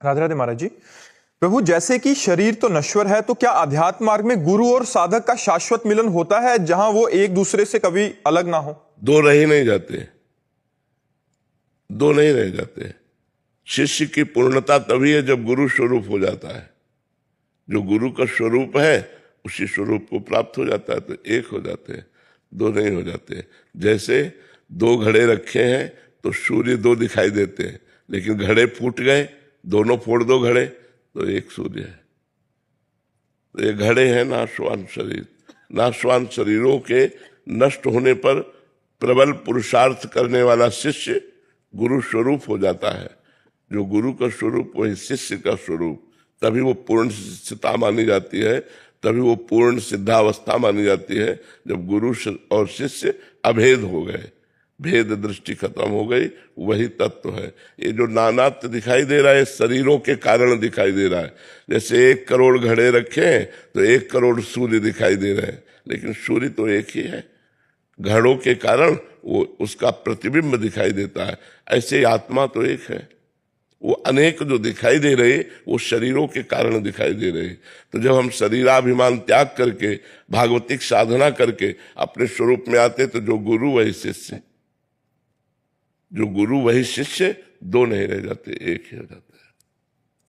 राधे राधे महाराज जी। प्रभु, जैसे कि शरीर तो नश्वर है, तो क्या अध्यात्म मार्ग में गुरु और साधक का शाश्वत मिलन होता है, जहां वो एक दूसरे से कभी अलग ना हो? दो रह ही नहीं जाते, दो नहीं रह जाते। शिष्य की पूर्णता तभी है जब गुरु स्वरूप हो जाता है। जो गुरु का स्वरूप है उसी स्वरूप को प्राप्त हो जाता है, तो एक हो जाते हैं, दो नहीं हो जाते। जैसे दो घड़े रखे हैं तो सूर्य दो दिखाई देते हैं, लेकिन घड़े फूट गए, दोनों फोड़ दो घड़े तो एक सूर्य है। तो ये घड़े हैं नाशवान शरीर। नाशवान शरीरों के नष्ट होने पर प्रबल पुरुषार्थ करने वाला शिष्य गुरु स्वरूप हो जाता है। जो गुरु का स्वरूप वही शिष्य का स्वरूप, तभी वो पूर्ण सिद्धता मानी जाती है, तभी वो पूर्ण सिद्धावस्था मानी जाती है, जब गुरु और शिष्य अभेद हो गए, भेद दृष्टि खत्म हो गई, वही तत्व है। ये जो नानात्व दिखाई दे रहा है शरीरों के कारण दिखाई दे रहा है। जैसे 1 करोड़ घड़े रखे हैं तो 1 करोड़ सूर्य दिखाई दे रहे हैं, लेकिन सूर्य तो एक ही है, घड़ों के कारण वो उसका प्रतिबिंब दिखाई देता है। ऐसे आत्मा तो एक है, वो अनेक जो दिखाई दे रहे वो शरीरों के कारण दिखाई दे रहे। तो जब हम शरीराभिमान त्याग करके भागवतिक साधना करके अपने स्वरूप में आते, तो जो गुरु वही शिष्य, जो गुरु वही शिष्य, दो नहीं रह जाते, एक ही हो जाते।